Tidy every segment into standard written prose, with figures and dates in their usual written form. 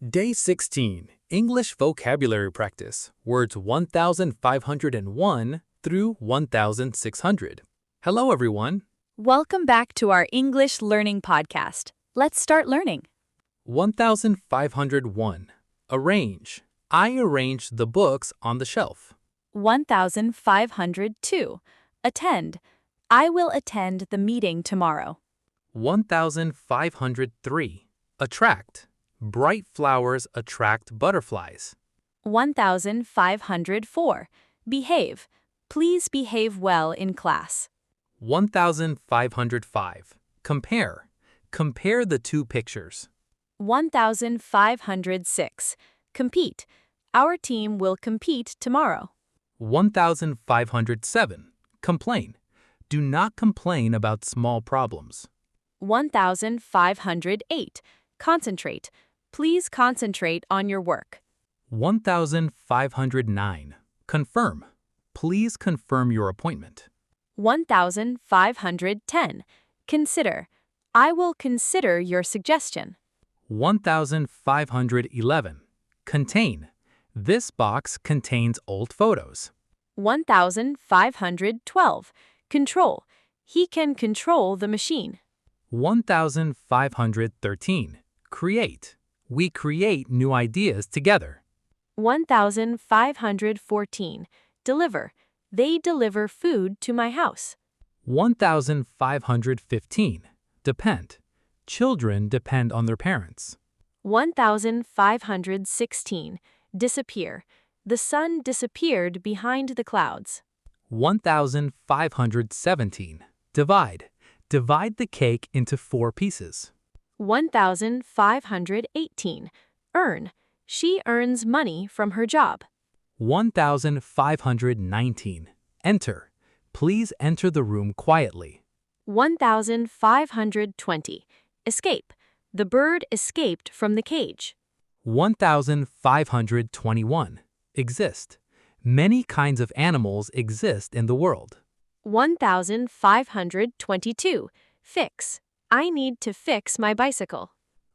Day 16, English Vocabulary Practice, words 1501 through 1600. Hello, everyone. Welcome back to our English Learning Podcast. Let's start learning. 1501. Arrange. I arranged the books on the shelf. 1502. Attend. I will attend the meeting tomorrow. 1503. Attract. Bright flowers attract butterflies. 1504. Behave. Please behave well in class. 1505. Compare. Compare the two pictures. 1506. Compete. Our team will compete tomorrow. 1507. Complain. Do not complain about small problems. 1508. Concentrate. Please concentrate on your work. 1509. Confirm. Please confirm your appointment. 1510. Consider. I will consider your suggestion. 1511. Contain. This box contains old photos. 1512. Control. He can control the machine. 1513. Create. We create new ideas together. 1514. Deliver. They deliver food to my house. 1515. Depend. Children depend on their parents. 1516. Disappear. The sun disappeared behind the clouds. 1517. Divide. Divide the cake into 4 pieces. 1518. Earn. She earns money from her job. 1519. Enter. Please enter the room quietly. 1520. Escape. The bird escaped from the cage. 1521. Exist. Many kinds of animals exist in the world. 1522. Fix. I need to fix my bicycle.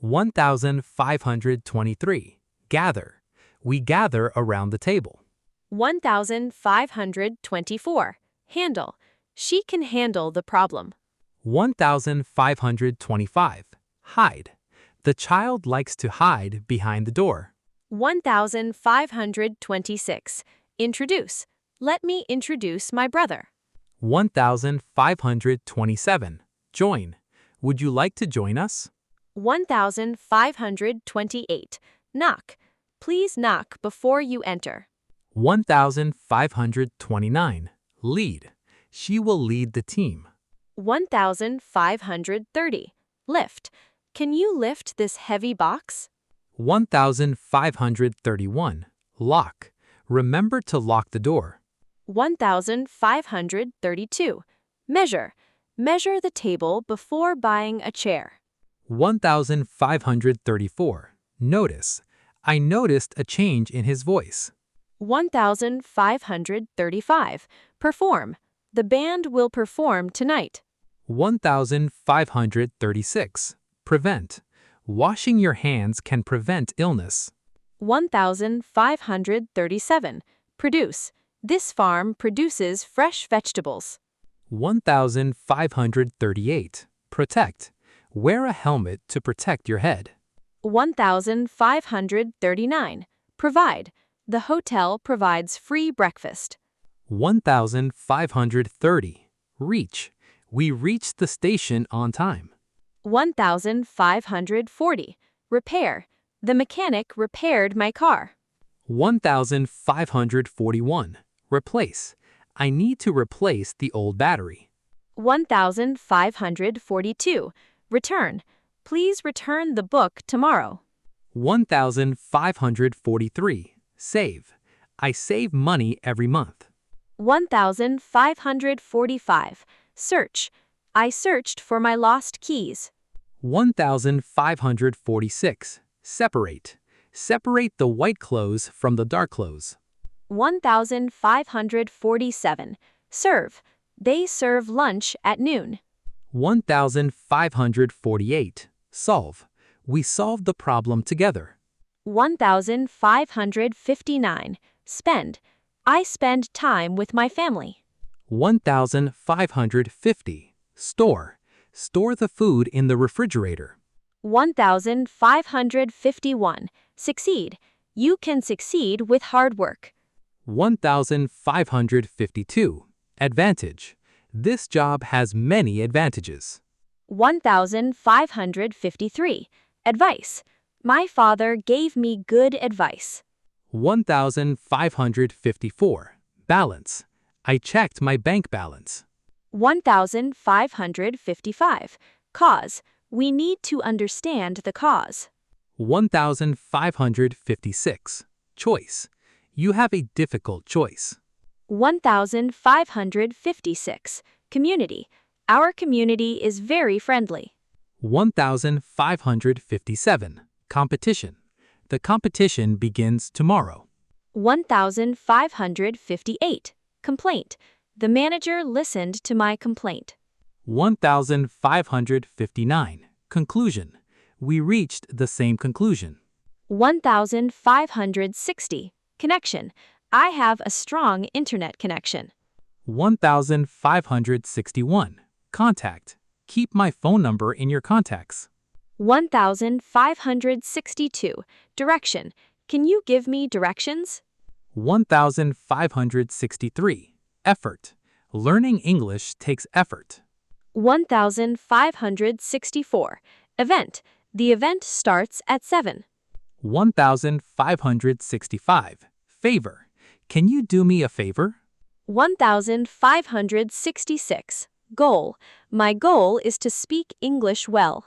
1523. Gather. We gather around the table. 1524. Handle. She can handle the problem. 1525. Hide. The child likes to hide behind the door. 1526. Introduce. Let me introduce my brother. 1527. Join. Would you like to join us? 1528. Knock. Please knock before you enter. 1529. Lead. She will lead the team. 1530. Lift. Can you lift this heavy box? 1531. Lock. Remember to lock the door. 1532. Measure. Measure the table before buying a chair. 1534. Notice. I noticed a change in his voice. 1535. Perform. The band will perform tonight. 1536. Prevent. Washing your hands can prevent illness. 1537. Produce. This farm produces fresh vegetables. 1538. Protect. Wear a helmet to protect your head. 1539. Provide. The hotel provides free breakfast. 1530. Reach. We reached the station on time. 1540. Repair. The mechanic repaired my car. 1541. Replace. I need to replace the old battery. 1542. Return. Please return the book tomorrow. 1543. Save. I save money every month. 1545. Search. I searched for my lost keys. 1546. Separate. Separate the white clothes from the dark clothes. 1547. Serve. They serve lunch at noon. 1548. Solve. We solve the problem together. 1559. Spend. I spend time with my family. 1550. Store. Store the food in the refrigerator. 1551. Succeed. You can succeed with hard work. 1552. Advantage. This job has many advantages. 1553. Advice. My father gave me good advice. 1554. Balance. I checked my bank balance. 1555. Cause. We need to understand the cause. 1556. Choice. You have a difficult choice. 1556. Community. Our community is very friendly. 1557. Competition. The competition begins tomorrow. 1558. Complaint. The manager listened to my complaint. 1559. Conclusion. We reached the same conclusion. 1560. Connection. I have a strong internet connection. 1561. Contact. Keep my phone number in your contacts. 1562. Direction. Can you give me directions? 1563. Effort. Learning English takes effort. 1564. Event. The event starts at 7. 1565. Favor. Can you do me a favor? 1566. Goal. My goal is to speak English well.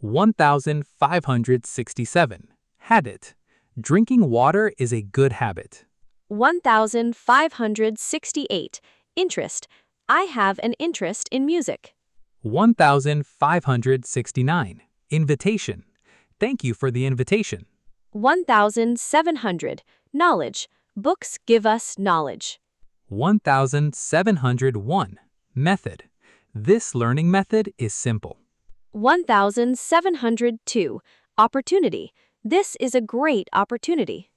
1567. Habit. Drinking water is a good habit. 1568. Interest. I have an interest in music. 1569. Invitation. Thank you for the invitation. 1700. Knowledge. Books give us knowledge. 1701. Method. This learning method is simple. 1702. Opportunity. This is a great opportunity.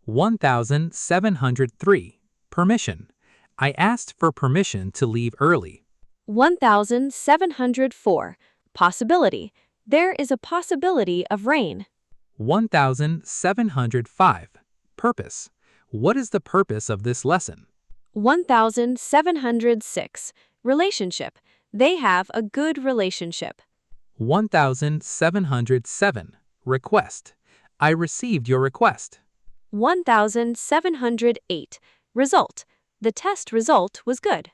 1703. Permission. I asked for permission to leave early. 1704. Possibility. There is a possibility of rain. 1705. Purpose. What is the purpose of this lesson? 1706. Relationship. They have a good relationship. 1707. Request. I received your request. 1708. Result. The test result was good.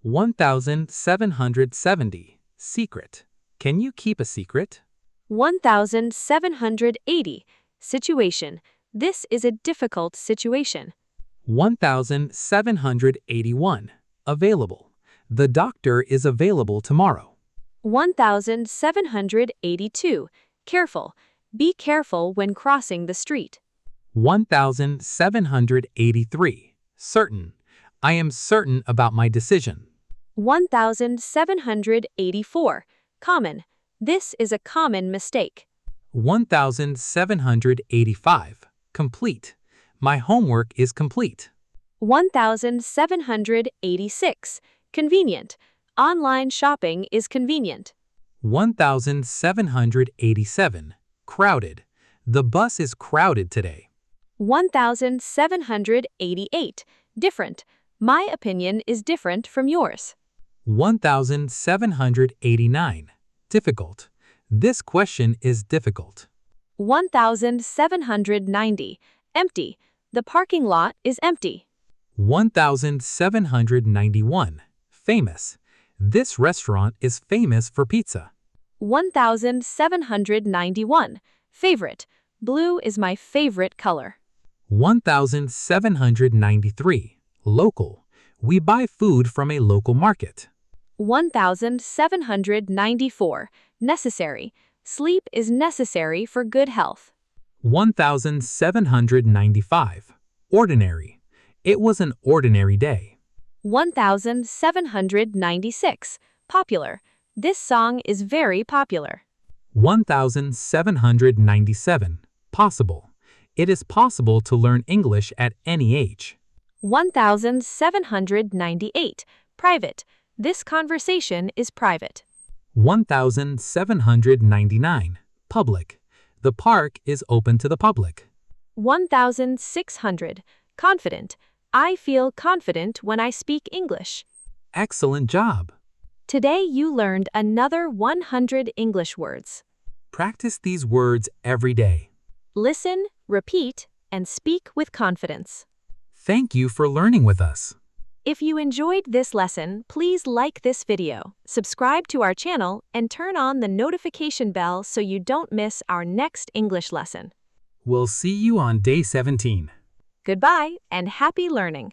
1770. Secret. Can you keep a secret? 1780. Situation. This is a difficult situation. 1781. Available. The doctor is available tomorrow. 1782. Careful. Be careful when crossing the street. 1783. Certain. I am certain about my decision. 1784. Common. This is a common mistake. 1785. Complete. My homework is complete. 1786. Convenient. Online shopping is convenient. 1787. Crowded. The bus is crowded today. 1788. Different. My opinion is different from yours. 1789. Difficult. This question is difficult. 1790. Empty. The parking lot is empty. 1791. Famous. This restaurant is famous for pizza. 1791. Favorite. Blue is my favorite color. 1793. Local. We buy food from a local market. 1794. Necessary. Sleep is necessary for good health. 1795. Ordinary. It was an ordinary day. 1796. Popular. This song is very popular. 1797. Possible. It is possible to learn English at any age. 1798. Private. This conversation is private. 1799. Public. The park is open to the public. 1600. Confident. I feel confident when I speak English. Excellent job! Today you learned another 100 English words. Practice these words every day. Listen, repeat, and speak with confidence. Thank you for learning with us. If you enjoyed this lesson, please like this video, subscribe to our channel, and turn on the notification bell so you don't miss our next English lesson. We'll see you on day 17. Goodbye and happy learning!